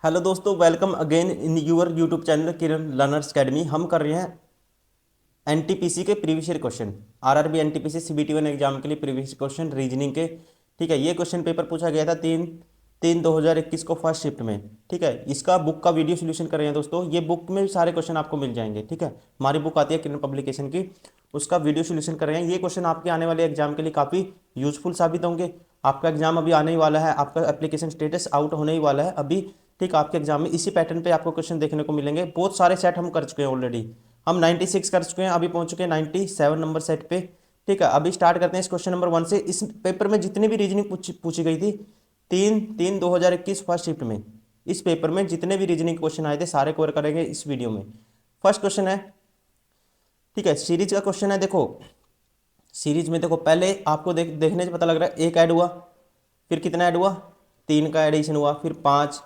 Hello दोस्तों, welcome again in your YouTube channel Kiran learners academy. हम कर रहे हैं एनटीपीसी के previous year question. RRB NTPC CBT one exam के लिए प्रीवियस क्वेश्चन रीजनिंग के। ठीक है, ये क्वेश्चन पेपर पूछा गया था 3/3/2021 को फर्स्ट शिफ्ट में। ठीक है, इसका बुक का वीडियो सोल्यूशन कर रहे हैं दोस्तों। ये बुक में सारे क्वेश्चन आपको मिल जाएंगे। ठीक है, हमारी बुक आती है किरण पब्लिकेशन की, उसका वीडियो सोल्यूशन कर रहे हैं। ये क्वेश्चन आपके आने वाले एग्जाम के लिए काफ़ी यूजफुल साबित होंगे। आपका एग्जाम अभी आने ही वाला है, आपका एप्लीकेशन स्टेटस आउट होने ही वाला है अभी। ठीक, आपके एग्जाम में इसी पैटर्न पे आपको क्वेश्चन देखने को मिलेंगे। बहुत सारे सेट हम कर चुके हैं ऑलरेडी। हम 96 कर चुके हैं, अभी पहुंच चुके हैं 97 नंबर सेट पे। ठीक है, अभी स्टार्ट करते हैं इस क्वेश्चन नंबर 1 से। इस पेपर में जितनी भी रीजनिंग पूछी गई थी 3/3/2021 फर्स्ट शिफ्ट में, इस पेपर में जितने भी रीजनिंग क्वेश्चन आए थे सारे कवर करेंगे इस वीडियो में। फर्स्ट क्वेश्चन है, ठीक है, सीरीज का क्वेश्चन है। देखो, सीरीज में देखो, पहले आपको देखने से पता लग रहा है एक ऐड हुआ, फिर कितना ऐड हुआ, 3 का एडिशन हुआ, फिर 5,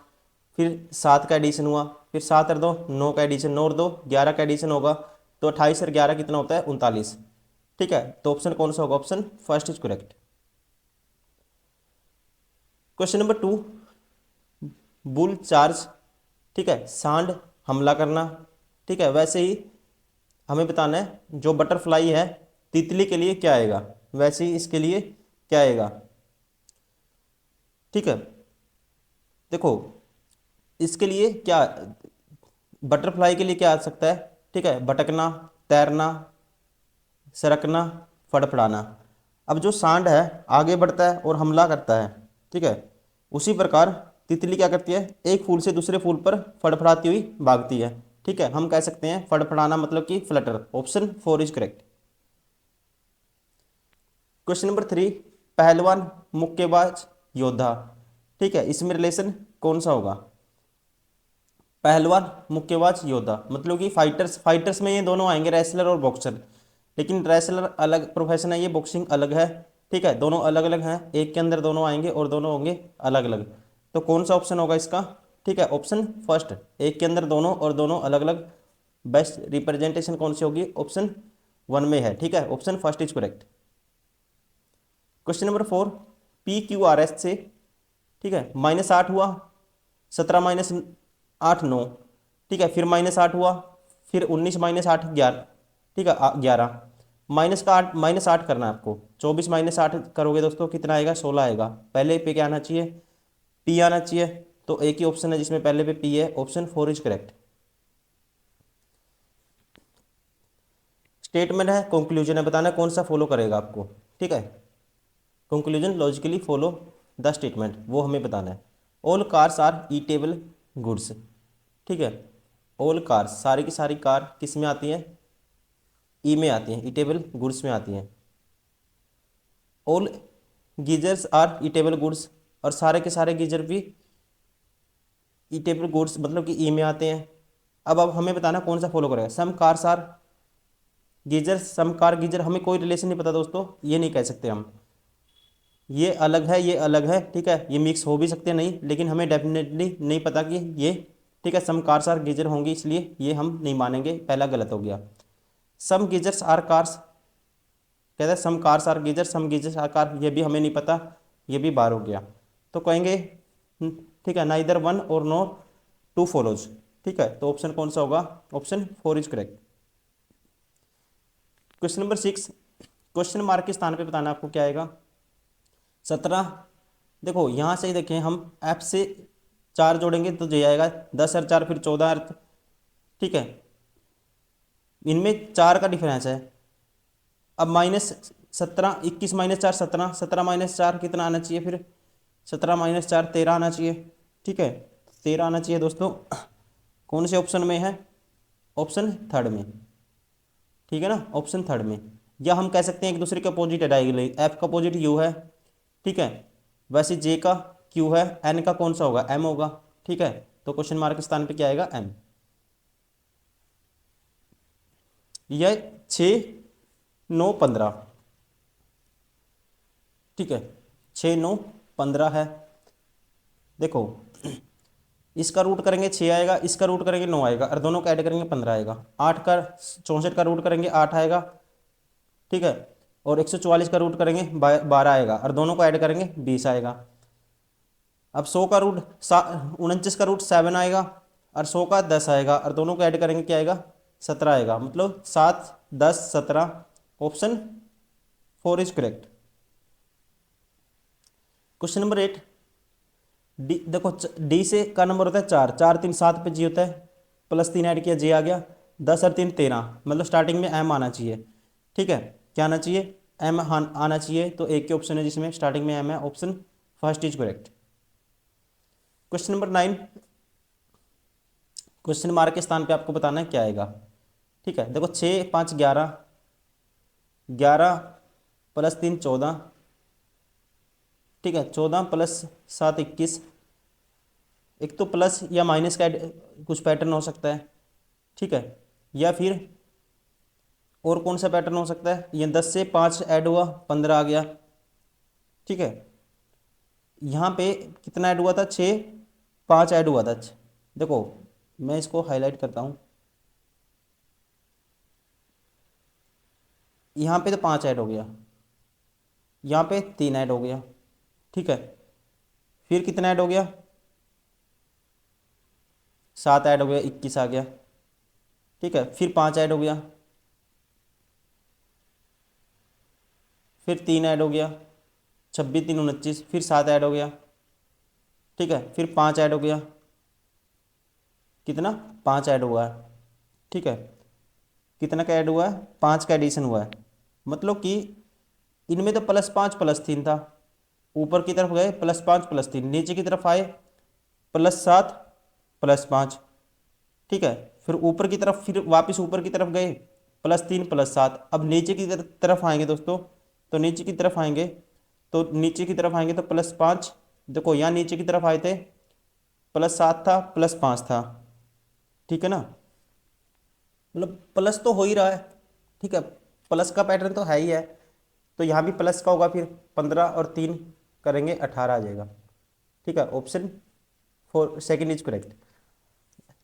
फिर 7 का एडिशन हुआ, फिर 7 और 2 9 का एडिशन, 9 और 2 11 का एडिशन होगा। तो 28 और 11 कितना होता है, 39। ठीक है, तो ऑप्शन कौन सा होगा, option first is correct. Question number 2, bull charge. ठीक है, सांड हमला करना। ठीक है, वैसे ही हमें बताना है जो बटरफ्लाई है तितली के लिए क्या आएगा, वैसे ही इसके लिए क्या आएगा। ठीक है, देखो इसके लिए क्या, बटरफ्लाई के लिए क्या आ सकता है। ठीक है, भटकना, तैरना, सरकना, फड़फड़ाना। अब जो सांड है आगे बढ़ता है और हमला करता है। ठीक है, उसी प्रकार तितली क्या करती है, एक फूल से दूसरे फूल पर फड़फड़ाती हुई भागती है। ठीक है, हम कह सकते हैं फड़फड़ाना मतलब कि Flutter. Option 4 is correct. Question number 3, पहलवान, मुक्केबाज, योद्धा। ठीक है, इसमें रिलेशन कौन सा होगा, पहलवान, मुक्केबाज, योद्धा मतलब कि फाइटर्स। फाइटर्स में ये दोनों आएंगे, रेसलर और बॉक्सर। लेकिन रेसलर अलग प्रोफेशन है, ये बॉक्सिंग अलग है। ठीक है, दोनों अलग अलग हैं, एक के अंदर दोनों आएंगे और दोनों होंगे अलग अलग। तो कौन सा ऑप्शन होगा इसका। ठीक है, ऑप्शन फर्स्ट, एक के अंदर दोनों और दोनों अलग अलग। बेस्ट रिप्रेजेंटेशन कौन सी होगी, ऑप्शन 1 में है। ठीक है, option first is correct. Question number 4, PQRS से, ठीक है, -8 हुआ, 17 -8 9। ठीक है, फिर -8 हुआ, फिर 19 -8 11। ठीक है, 11 -8 करना है आपको। 24 -8 करोगे दोस्तों कितना आएगा, 16 आएगा। पहले पे क्या आना चाहिए, पी आना चाहिए। तो एक ही ऑप्शन है जिसमें पहले पे पी है, ऑप्शन 4 इज करेक्ट। स्टेटमेंट है, कंक्लूजन है, बताना कौन सा फॉलो करेगा आपको। ठीक है, conclusion logically follow the statement, वो हमें बताना है। All cars are eatable goods. ठीक है, ऑल कार्स, सारी की सारी कार किस में आती हैं, ई में आती हैं, ईटेबल गुड्स में आती हैं। All geysers are eatable goods, और सारे के सारे गीजर भी ईटेबल गुड्स मतलब कि ई में आते हैं। अब हमें बताना कौन सा फॉलो करेगा, some cars are geyser, some car geyser. हमें कोई रिलेशन नहीं पता दोस्तों, ये नहीं कह सकते हम, ये अलग है ये अलग है। ठीक है, ये मिक्स हो भी सकते हैं, नहीं, लेकिन हमें डेफिनेटली नहीं पता कि ये, ठीक है, सम कार्स आर गीजर होंगी, इसलिए ये हम नहीं मानेंगे, पहला गलत हो गया। सम गीजर्स आर कार्स, कहते हैं some cars are geyser, some geysers are car, ये भी हमें नहीं पता, ये भी बार हो गया। तो कहेंगे ठीक है, नाइदर वन और नो टू फॉलोज। ठीक है, तो ऑप्शन कौन सा होगा, option 4 is correct. Question number 6, question mark के स्थान पे बताना आपको क्या आएगा, 17। देखो यहाँ से ही देखें, हम एफ से 4 जोड़ेंगे तो जे आएगा, 10 और 4 फिर 14 अर्थ। ठीक है, इनमें 4 का डिफरेंस है। अब -17, 21 -4 17, 17 -4 कितना आना चाहिए, फिर 17 -4 13 आना चाहिए। ठीक है, 13 आना चाहिए दोस्तों। कौन से ऑप्शन में है, ऑप्शन थर्ड में। ठीक है ना, ऑप्शन थर्ड में। या हम कह सकते हैं एक दूसरे के अपोजिट है डायगोनली, एफ का अपोजिट यू है। ठीक है, वैसे जे का क्यू है, एन का कौन सा होगा, एम होगा। ठीक है, तो क्वेश्चन मार्क के स्थान पे क्या आएगा, एम। यह 6 9 15। ठीक है, 6 9 15 है। देखो इसका रूट करेंगे 6 आएगा, इसका रूट करेंगे 9 आएगा, और दोनों का ऐड करेंगे 15 आएगा। 8 का 64 का रूट करेंगे 8 आएगा। ठीक है, और 144 का रूट करेंगे 12 आएगा, और दोनों को ऐड करेंगे 20 आएगा। अब 100 का रूट 29 का रूट 7 आएगा और 100 का 10 आएगा और दोनों को ऐड करेंगे क्या आएगा 17 आएगा, मतलब 7 10 17। Option 4 is correct. Question number 8, D देखो डी से का नंबर होता है 4, 4 3 7 पे जी होता है, प्लस 3 ऐड किया जे आ गया, 10 और 3 13, मतलब स्टार्टिंग में एम आना चाहिए। ठीक है, क्या आना चाहिए एम आना चाहिए, तो एक के ऑप्शन है जिसमें स्टार्टिंग में एम है, option first is correct. Question number 9, question mark के स्थान पे आपको बताना है क्या आएगा। ठीक है, देखो 6 5 11, 11 प्लस 3 14, ठीक है 14 प्लस 7 21। एक तो प्लस या माइनस का कुछ पैटर्न हो सकता है, ठीक है, या फिर और कौन सा पैटर्न हो सकता है, ये 10 से 5 ऐड हुआ 15 आ गया। ठीक है, यहाँ पे कितना ऐड हुआ था 6 5 ऐड हुआ था। देखो मैं इसको हाईलाइट करता हूँ, यहाँ पे तो 5 ऐड हो गया, यहाँ पे 3 ऐड हो गया। ठीक है, फिर कितना ऐड हो गया 7 ऐड हो गया 21 आ गया। ठीक है, फिर 5 ऐड हो गया, फिर 3 ऐड हो गया 26 3 29, फिर 7 ऐड हो गया। ठीक है, फिर 5 ऐड हो गया, कितना 5 ऐड हुआ है। ठीक है, कितना का ऐड हुआ है 5 का एडिशन हुआ है, मतलब कि इनमें तो +5 +3 था, ऊपर की तरफ गए +5 +3, नीचे की तरफ आए +7 +5। ठीक है, फिर ऊपर की तरफ फिर वापस ऊपर की तरफ गए +3 +7। अब नीचे की तरफ आएंगे दोस्तों, तो नीचे की तरफ आएंगे, तो नीचे की तरफ आएंगे तो +5। देखो यहाँ नीचे की तरफ आए थे +7 था +5 था। ठीक है ना, मतलब प्लस तो हो ही रहा है। ठीक है, प्लस का पैटर्न तो है ही है, तो यहाँ भी प्लस का होगा, फिर 15 और 3 करेंगे 18 आ जाएगा। ठीक है, option 4 second is correct.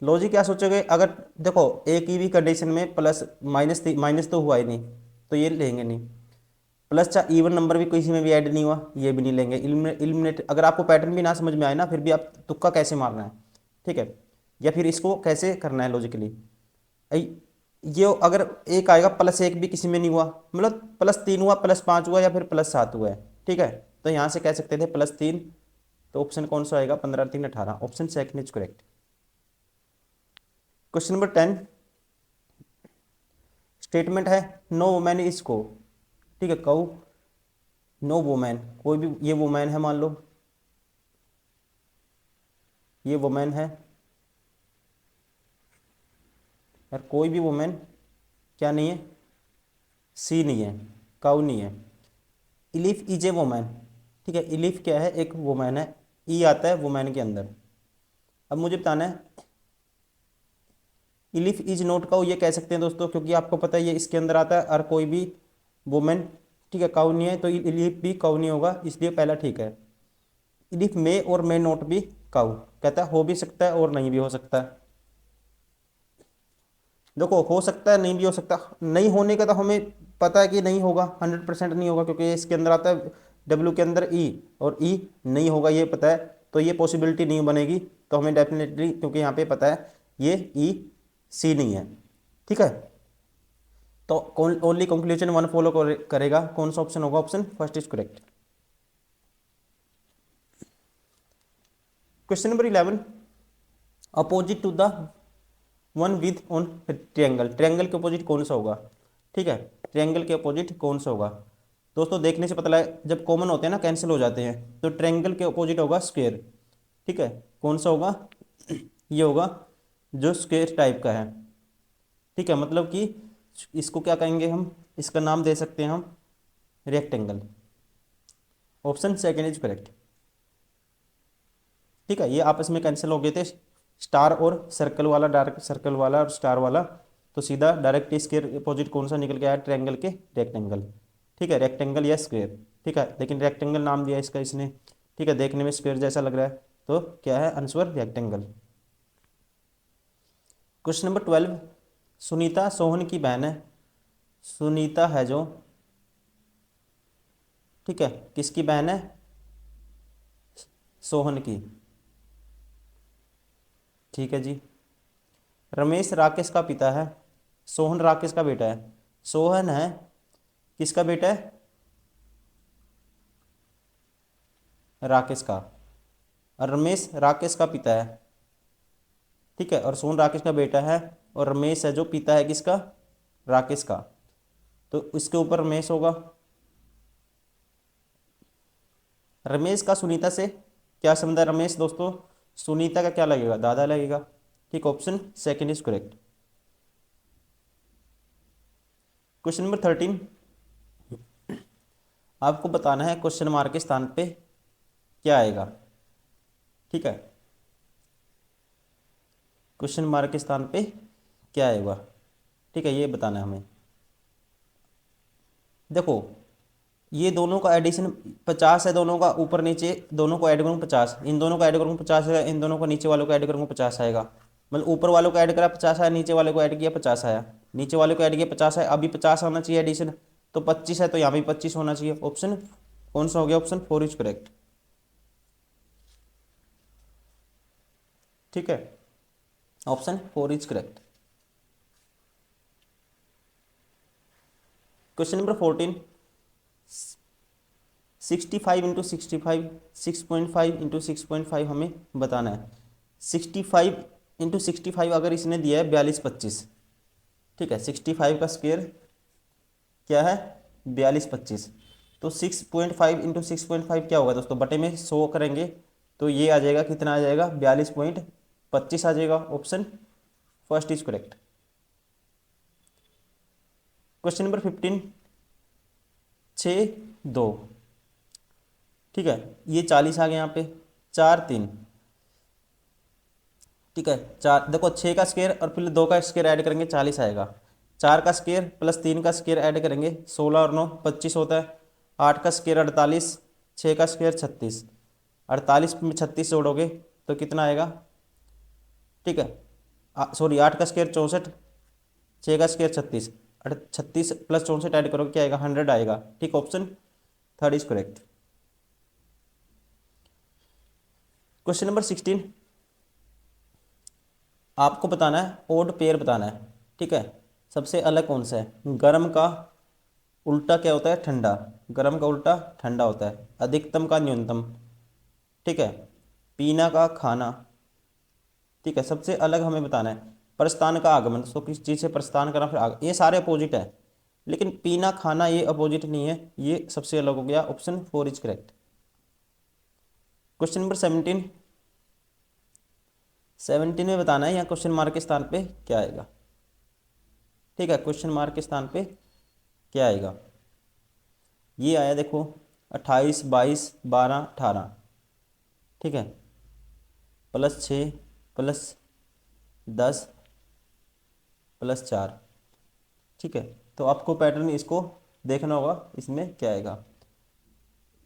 Logic क्या सोचोगे, अगर देखो एक ही भी कंडीशन में प्लस माइनस माइनस तो हुआ ही नहीं, तो ये लेंगे नहीं। प्लस चाहे इवन नंबर भी किसी में भी ऐड नहीं हुआ, ये भी नहीं लेंगे। इलिमिनेट अगर आपको पैटर्न भी ना समझ में आए ना, फिर भी आप तुक्का कैसे मारना है, ठीक है, या फिर इसको कैसे करना है लॉजिकली। ये अगर एक आएगा +1 भी किसी में नहीं हुआ, मतलब +3 हुआ +5 हुआ या फिर +7 हुआ है। ठीक है, तो यहाँ से कह सकते थे +3, तो ऑप्शन कौन सा आएगा 15 3 18, option second is correct. Question number 10, statement है नो वुमेन इज को। ठीक है, कहू नो वुमेन, कोई भी ये वुमेन है, मान लो ये वुमेन है यार, कोई भी वुमेन क्या नहीं है, सी नहीं है, काउ नहीं है। इलिफ इज ए वुमेन, ठीक है, इलिफ क्या है एक वुमेन है, ई आता है वुमेन के अंदर। अब मुझे बताना है इलिफ इज नॉट काउ, ये कह सकते हैं दोस्तों, क्योंकि आपको पता है ये इसके अंदर आता है, और कोई भी वुमेन ठीक है काउ नहीं है, तो इलिफ भी काउ नहीं होगा, इसलिए पहला ठीक है। इलिफ मे और मे नॉट भी काउ, कहता है हो भी सकता है और नहीं भी हो सकता है। देखो हो सकता है नहीं भी हो सकता, नहीं होने का तो हमें पता है कि नहीं होगा, 100% नहीं होगा, क्योंकि इसके अंदर आता है डब्ल्यू के अंदर ई, और ई नहीं होगा ये पता है, तो ये पॉसिबिलिटी नहीं बनेगी, तो हमें डेफिनेटली, क्योंकि यहाँ पे पता है ये ई सी नहीं है। ठीक है, तो ओनली कंक्लूजन 1 फॉलो करेगा, कौन सा ऑप्शन होगा, option first is correct. Question number 11, opposite to the one with on triangle, triangle के अपोजिट कौन सा होगा। ठीक है, ट्रिएंगल के अपोजिट कौन सा होगा, दोस्तों देखने से पता लगा, जब कॉमन होते हैं ना कैंसिल हो जाते हैं, तो ट्रायंगल के अपोजिट होगा स्क्वायर। ठीक है, कौन सा होगा ये होगा जो स्क्वायर टाइप का है। ठीक है, मतलब कि इसको क्या कहेंगे हम, इसका नाम दे सकते हैं हम rectangle, option second is correct. ठीक है, ये आपस में कैंसिल हो गए थे, स्टार और सर्कल वाला, डायरेक्ट सर्कल वाला और स्टार वाला, तो सीधा डायरेक्ट स्क्वायर अपोजिट कौन सा निकल के आया, ट्रायंगल के रेक्टेंगल। ठीक है, रेक्टेंगल या स्क्वायर, ठीक है, लेकिन रेक्टेंगल नाम दिया इसका इसने। ठीक है, देखने में स्क्वायर जैसा लग रहा है, तो क्या है answer rectangle. Question number 12, Sunita Sohan की बहन है, सुनीता है जो, ठीक है किसकी बहन है, सोहन की। ठीक है जी। रमेश राकेश का पिता है, सोहन राकेश का बेटा है। सोहन है किसका बेटा है? राकेश का। और रमेश राकेश का पिता है। ठीक है, और सोहन राकेश का बेटा है, और रमेश है जो पिता है किसका? राकेश का। तो इसके ऊपर रमेश होगा। रमेश का सुनीता से क्या संबंध है? रमेश दोस्तों सुनीता का क्या लगेगा? दादा लगेगा। ठीक, option second is correct. Question number 13, आपको बताना है क्वेश्चन मार्क के स्थान पे क्या आएगा। ठीक है, क्वेश्चन मार्क के स्थान पे क्या आएगा? ठीक है, ये बताना है हमें। देखो, ये दोनों का एडिशन 50 है, दोनों का ऊपर नीचे दोनों को ऐड करूँ 50, इन दोनों को ऐड करूँ 50 है, इन दोनों को नीचे वालों को ऐड करूँगा 50 आएगा। मतलब ऊपर वालों को ऐड करा 50 आया, नीचे वाले को ऐड किया 50 आया, नीचे वाले को ऐड किया 50 है, अभी 50 आना चाहिए एडिशन, तो 25 है, तो यहाँ भी 25 होना चाहिए। ऑप्शन कौन सा हो गया? Option 4 is correct. ठीक है, option 4 is correct. Question number 14, 65 into 65, 6.5 into 6.5 हमें बताना है। 65 इंटू 65 अगर इसने दिया है 4225। ठीक है, 65 का स्क्वायर क्या है? 4225। तो 6.5 इंटू 6.5 क्या होगा दोस्तों? बटे में 100 करेंगे तो ये आ जाएगा, कितना आ जाएगा? 42.25 आ जाएगा। Option first is correct. Question number 15, 6 2। ठीक है, ये 40 आ गया यहाँ पे, 4 3। ठीक है, चार देखो, 6 का स्क्वायर और फिर 2 का स्क्वायर ऐड करेंगे 40 आएगा। 4 का स्क्वायर प्लस 3 का स्क्वायर ऐड करेंगे 16 और 9 25 होता है। 8 का स्क्वायर 48, 6 का स्क्वायर 36, 48 में 36 जोड़ोगे तो कितना आएगा? ठीक है, सॉरी, 8 का स्क्वायर 64, 6 का स्क्वायर 36, 36 प्लस 64 ऐड करोगे क्या आएगा? 100 आएगा। ठीक, option third is correct. Question number 16, आपको बताना है ओड पेयर बताना है। ठीक है, सबसे अलग कौन सा है? गर्म का उल्टा क्या होता है? ठंडा। गर्म का उल्टा ठंडा होता है। अधिकतम का न्यूनतम। ठीक है, पीना का खाना। ठीक है, सबसे अलग हमें बताना है। प्रस्थान का आगमन, तो किस चीज़ से प्रस्थान करना फिर आगमन, ये सारे अपोजिट है, लेकिन पीना खाना ये अपोजिट नहीं है, ये सबसे अलग हो गया। Option 4 is correct. Question number 17, 17 में बताना है यहाँ क्वेश्चन मार्क के स्थान पे क्या आएगा। ठीक है, क्वेश्चन मार्क के स्थान पे क्या आएगा? ये आया देखो, 28 22 12 18। ठीक है, +6 +10 +4। ठीक है, तो आपको पैटर्न इसको देखना होगा, इसमें क्या आएगा।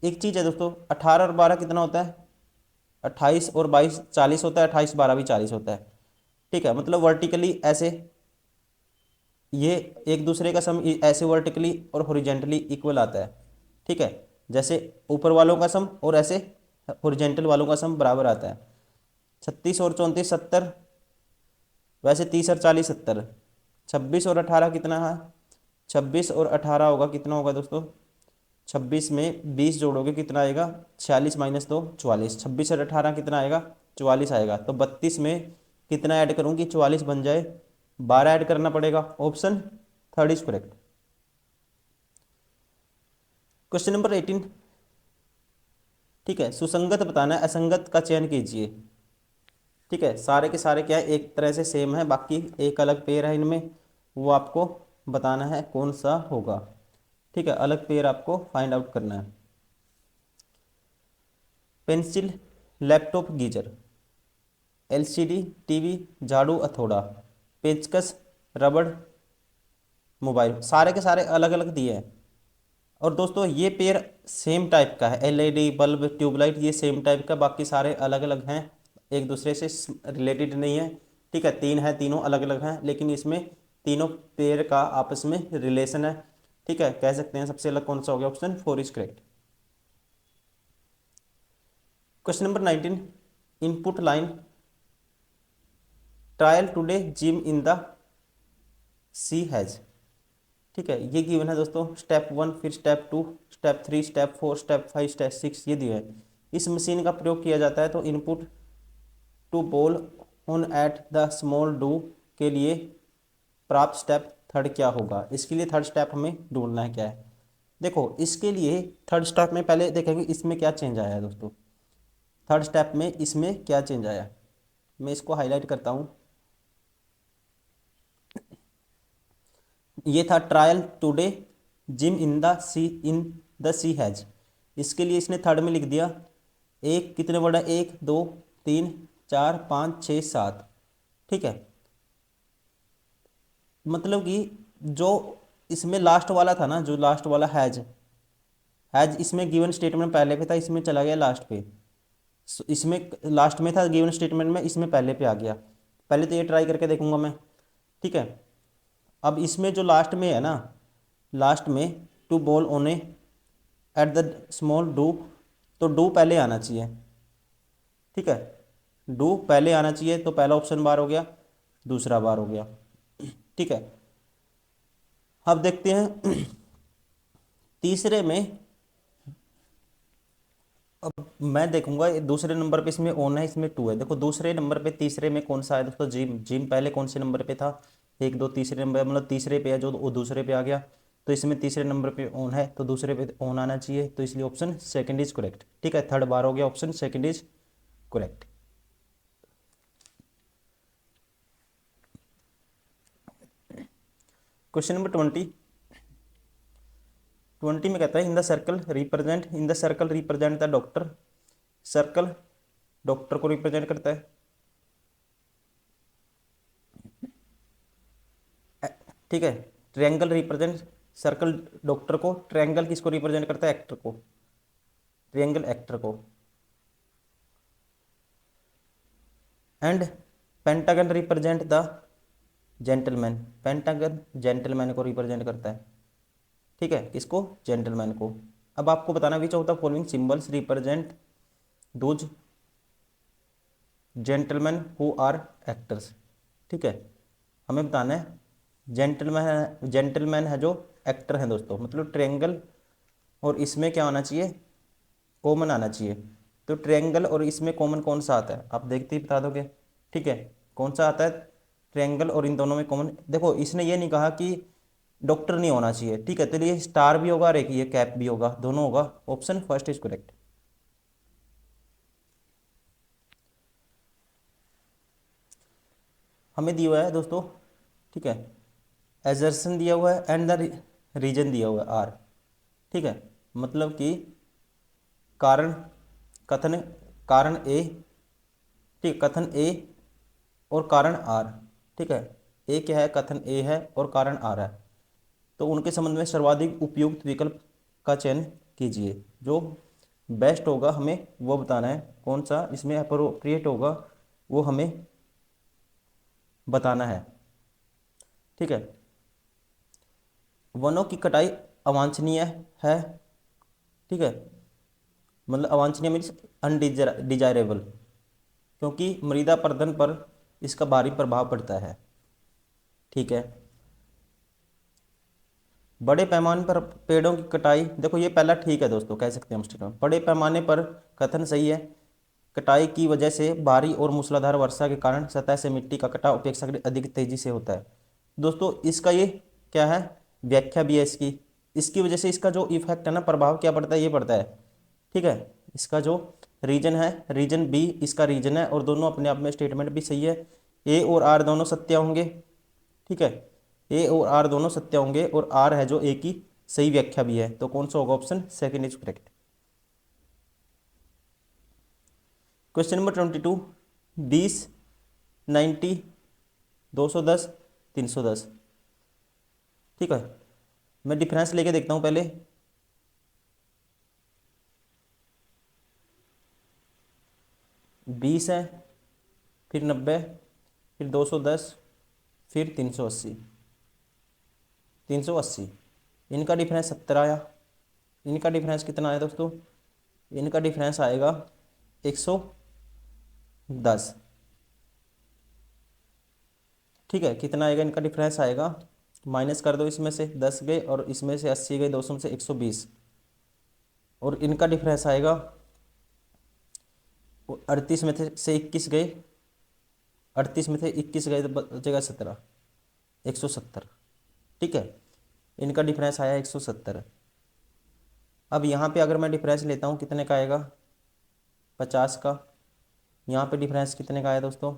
एक चीज़ है दोस्तों, 18 और 12 कितना होता है? 28 और 22 40 होता है, 28 12 भी 40 होता है। ठीक है, मतलब वर्टिकली ऐसे ये एक दूसरे का सम ऐसे वर्टिकली और हॉरिजेंटली इक्वल आता है। ठीक है, जैसे ऊपर वालों का सम और ऐसे हॉरिजेंटल वालों का सम बराबर आता है। 36 और 34 70, वैसे 30 और 40 70। 26 और 18 कितना है? 26 और 18 होगा, कितना होगा दोस्तों? 26 में 20 जोड़ोगे कितना आएगा? 46 -2 44। 26 और 18 कितना आएगा? 44 आएगा। तो 32 में कितना ऐड करूँ कि 44 बन जाए? 12 ऐड करना पड़ेगा। Option third is correct. Question number 18, ठीक है, सुसंगत बताना है, असंगत का चयन कीजिए। ठीक है, सारे के सारे क्या है? एक तरह से सेम है, बाकी एक अलग पेयर है इनमें, वो आपको बताना है कौन सा होगा। ठीक है, अलग पेयर आपको फाइंड आउट करना है। Pencil, laptop, geyser, LCD, TV, झाड़ू, हथौड़ा, पेचकस, रबड़, मोबाइल, सारे के सारे अलग अलग दिए हैं। और दोस्तों ये पेयर सेम टाइप का है, एलईडी बल्ब ट्यूबलाइट ये सेम टाइप का, बाकी सारे अलग अलग हैं, एक दूसरे से रिलेटेड नहीं है। ठीक है, तीन है, तीनों अलग अलग हैं, लेकिन इसमें तीनों पेयर का आपस में रिलेशन है। ठीक है, कह सकते हैं सबसे अलग कौन सा हो गया? Option 4 is correct. Question number 19, input line trial today gym in the sea has. ठीक है, ये गिवन है दोस्तों, स्टेप 1, फिर step 2, step 3, step 4, step 5, step 6 ये दिए हैं। इस मशीन का प्रयोग किया जाता है, तो input to ball on at the small do के लिए प्राप्त स्टेप थर्ड क्या होगा। इसके लिए थर्ड स्टेप हमें ढूंढना है क्या है। देखो इसके लिए थर्ड स्टेप में पहले देखेंगे इसमें क्या चेंज आया है दोस्तों। थर्ड स्टेप में इसमें क्या चेंज आया, मैं इसको हाईलाइट करता हूँ। ये था trial today gym in the sea has. इसके लिए इसने थर्ड में लिख दिया, एक कितने वर्ड है, 1 2 3 4 5 6 7। ठीक है, मतलब कि जो इसमें लास्ट वाला था ना, जो लास्ट वाला हैज, हैज इसमें गिवन स्टेटमेंट पहले पे था, इसमें चला गया लास्ट पे। इसमें लास्ट में था गिवन स्टेटमेंट में, इसमें पहले पे आ गया। पहले तो ये ट्राई करके देखूंगा मैं। ठीक है, अब इसमें जो लास्ट में है ना, लास्ट में to ball one at the small do, तो डू पहले आना चाहिए। ठीक है, डू पहले आना चाहिए, तो पहला ऑप्शन बार हो गया, दूसरा बार हो गया। ठीक है, अब देखते हैं तीसरे में। अब मैं देखूंगा दूसरे नंबर पे इसमें ऑन है, इसमें टू है। देखो दूसरे नंबर पे तीसरे में कौन सा है दोस्तों, जिम। जिम पहले कौन से नंबर पे था, 1 2 तीसरे नंबर, मतलब तीसरे पे है, जो वो दूसरे पे आ गया। तो इसमें तीसरे नंबर पे ऑन है, तो दूसरे पे ऑन आना चाहिए, तो इसलिए ऑप्शन सेकंड इज करेक्ट। ठीक है, थर्ड बार हो गया, option second is correct. Question number 20 में कहता है, in the circle represent the doctor. Circle doctor को रिप्रेजेंट करता है। ठीक है, ट्रायंगल रिप्रेजेंट, सर्कल डॉक्टर को, ट्रायंगल किसको रिप्रेजेंट करता है, एक्टर को, ट्रायंगल एक्टर को। And pentagon represent the gentleman, pentagon gentleman को रिप्रेजेंट करता है। ठीक है, किसको, जेंटलमैन को। अब आपको बताना which of the following symbols represent those gentleman who are actors. ठीक है, हमें बताना है जेंटलमैन है जो एक्टर हैं दोस्तों, मतलब ट्रायंगल और इसमें क्या आना चाहिए, कॉमन आना चाहिए। तो ट्रायंगल और इसमें कॉमन कौन सा आता है, आप देखते ही बता दोगे। ठीक है, कौन सा आता है ट्रायंगल और इन दोनों में कॉमन। देखो इसने ये नहीं कहा कि डॉक्टर नहीं होना चाहिए। ठीक है, तो ये स्टार भी होगा और एक ये कैप भी होगा, दोनों होगा। Option first is correct. हमें दिया हुआ है दोस्तों, ठीक है, एजर्सन दिया हुआ है एंड द रीजन दिया हुआ है आर। ठीक है, मतलब कि कारण, कथन, कारण ए, ठीक, कथन ए और कारण आर। ठीक है, ए क्या है, कथन ए है और कारण आर है। तो उनके संबंध में सर्वाधिक उपयुक्त विकल्प का चयन कीजिए। जो बेस्ट होगा हमें वो बताना है, कौन सा इसमें अप्रोप्रिएट होगा वो हमें बताना है। ठीक है, वनों की कटाई अवांछनीय है। ठीक है, मतलब अवांछनीय मीन्स अनडिजायरेबल, क्योंकि मृदा प्रदन पर इसका भारी प्रभाव पड़ता है। ठीक है, बड़े पैमाने पर पेड़ों की कटाई, देखो ये पहला ठीक है दोस्तों, कह सकते हैं हम स्टेटमेंट, बड़े पैमाने पर कथन सही है। कटाई की वजह से भारी और मूसलाधार वर्षा के कारण सतह से मिट्टी का कटाव अपेक्षाकृत अधिक तेजी से होता है। दोस्तों इसका ये क्या है, व्याख्या भी है इसकी। इसकी वजह से इसका जो इफेक्ट है ना, प्रभाव क्या पड़ता है, ये पड़ता है। ठीक है, इसका जो रीजन है, रीजन बी इसका रीजन है, और दोनों अपने आप में स्टेटमेंट भी सही है। ए और आर दोनों सत्य होंगे। ठीक है, ए और आर दोनों सत्य होंगे, और आर है जो ए की सही व्याख्या भी है। तो कौन सा होगा, option second is correct. Question number 22, 20 90 210 310। ठीक है, मैं डिफरेंस लेके देखता हूँ पहले। 20 है, फिर 90, फिर 210, फिर 380, 380। इनका डिफरेंस 70 आया। इनका डिफरेंस कितना आया दोस्तों, इनका डिफरेंस आएगा 110, ठीक है। कितना आएगा इनका डिफरेंस आएगा, माइनस कर दो, इसमें से 10 गए और इसमें से 80 गए, 200 में से 120, और इनका डिफरेंस आएगा 38 में से 21 गए, 38 में से 21 गए तो बचेगा 17, 170, ठीक है। इनका डिफरेंस आया 170। अब यहाँ पे अगर मैं डिफरेंस लेता हूँ कितने का आएगा, 50 का। यहाँ पे डिफरेंस कितने का आया दोस्तों,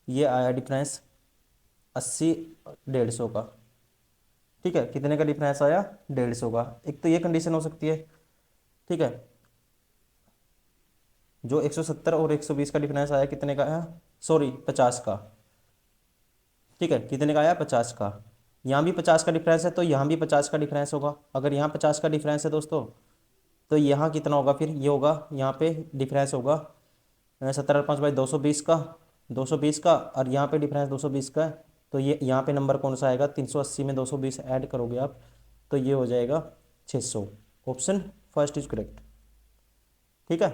ये आया डिफरेंस 80, 150 का, ठीक है। कितने का डिफरेंस आया, 150 का। एक तो ये कंडीशन हो सकती है, ठीक है, जो 170 और 120 का डिफरेंस आया कितने का आया, सॉरी 50 का, ठीक है। कितने का आया, 50 का। यहाँ भी 50 का डिफरेंस है तो यहाँ भी 50 का डिफरेंस होगा। अगर यहाँ 50 का डिफरेंस है दोस्तों तो यहाँ कितना होगा, फिर ये होगा, यहाँ पे डिफरेंस होगा 17 और 5 बाई 220 का, 220 का, और यहाँ पे डिफरेंस 220 का है। तो ये यहाँ पे नंबर कौन सा आएगा, 380 में 220 ऐड करोगे आप तो ये हो जाएगा 600। ऑप्शन फर्स्ट इज करेक्ट, ठीक है।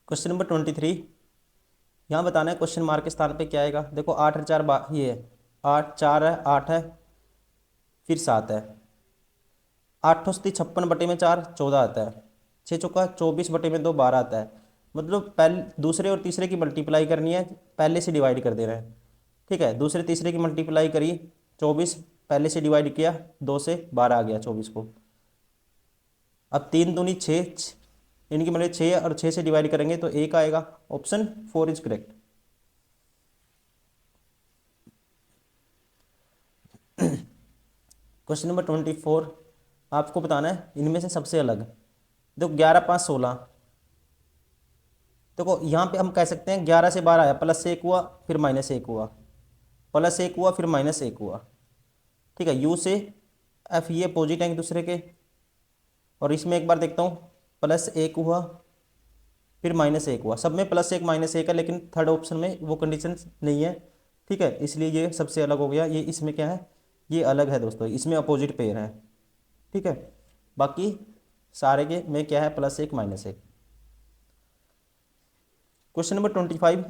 क्वेश्चन नंबर 23, यहाँ बताना है क्वेश्चन मार्क के स्थान पे क्या आएगा। देखो 8 और 4 ये है, 8 4 है, 8 है, फिर 7 है। 8 × 56 बटे में 4 14 आता है, 6 चौका 24 बटे में 2 12 आता है। मतलब पहले दूसरे और तीसरे की मल्टीप्लाई करनी है, पहले से डिवाइड कर देना है, ठीक है। दूसरे तीसरे की मल्टीप्लाई करी, 24 पहले से डिवाइड किया, 2 से 12 आ गया 24 को। अब 3 दूनी 6, इनकी मतलब 6 और 6 से डिवाइड करेंगे तो 1 आएगा। Option 4 is correct. Question number 24, आपको बताना है इनमें से सबसे अलग। देखो 11 5 16, देखो यहाँ पे हम कह सकते हैं 11 से 12 आया, +1 हुआ, फिर -1 हुआ, +1 हुआ, फिर -1 हुआ, ठीक है। यू से एफ ये अपोजिट हैं एक दूसरे के, और इसमें एक बार देखता हूँ, +1 हुआ, फिर -1 हुआ, सब में +1 -1 है, लेकिन थर्ड ऑप्शन में वो कंडीशन नहीं है, ठीक है। इसलिए ये सबसे अलग हो गया। ये इसमें क्या है, ये अलग है दोस्तों, इसमें अपोजिट पेयर है, ठीक है। बाकी सारे के में क्या है, +1 -1। क्वेश्चन नंबर 25,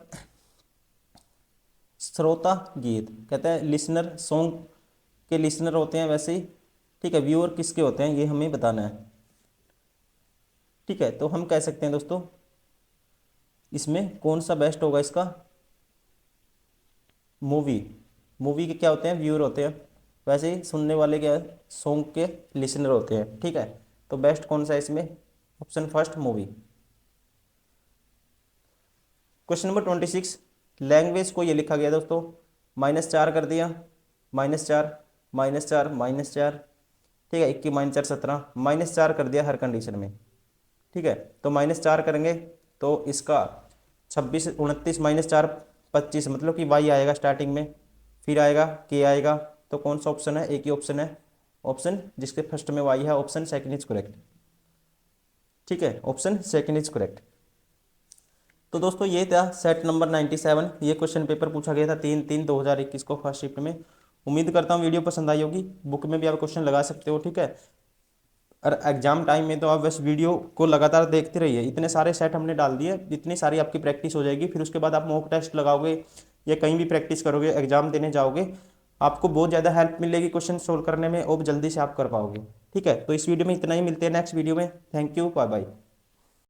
श्रोता गीत, कहते हैं लिसनर, सॉन्ग के लिसनर होते हैं वैसे ही, ठीक है। व्यूअर किसके होते हैं ये हमें बताना है, ठीक है। तो हम कह सकते हैं दोस्तों इसमें कौन सा बेस्ट होगा, इसका मूवी के क्या होते हैं, व्यूअर होते हैं, वैसे ही सुनने वाले क्या है, सॉन्ग के लिसनर होते हैं, ठीक है। तो बेस्ट कौन सा है इसमें, option first movie. Question number 26, language को ये लिखा गया दोस्तों, -4 कर दिया, -4 -4 -4, ठीक है। 21 -4 17, -4 कर दिया हर कंडीशन में, ठीक है। तो -4 करेंगे तो इसका 26 29 -4 25, मतलब कि वाई आएगा स्टार्टिंग में, फिर आएगा के आएगा। तो कौन सा ऑप्शन है, एक ही ऑप्शन है, ऑप्शन जिसके फर्स्ट में वाई है, ऑप्शन सेकंड इज करेक्ट, ठीक है। Option second is correct. तो दोस्तों ये था सेट नंबर 97, ये क्वेश्चन पेपर पूछा गया था 3/3/2021 को फर्स्ट शिफ्ट में। उम्मीद करता हूँ वीडियो पसंद आई होगी। बुक में भी आप क्वेश्चन लगा सकते हो, ठीक है। और एग्जाम टाइम में तो आप बस वीडियो को लगातार देखते रहिए। इतने सारे सेट हमने डाल दिए, इतनी सारी आपकी प्रैक्टिस हो जाएगी, फिर उसके बाद आप मॉक टेस्ट लगाओगे या कहीं भी प्रैक्टिस करोगे, एग्जाम देने जाओगे, आपको बहुत ज़्यादा हेल्प मिलेगी क्वेश्चन सोल्व करने में, और जल्दी से आप कर पाओगे, ठीक है। तो इस वीडियो में इतना ही, मिलते हैं नेक्स्ट वीडियो में। Thank you, bye bye.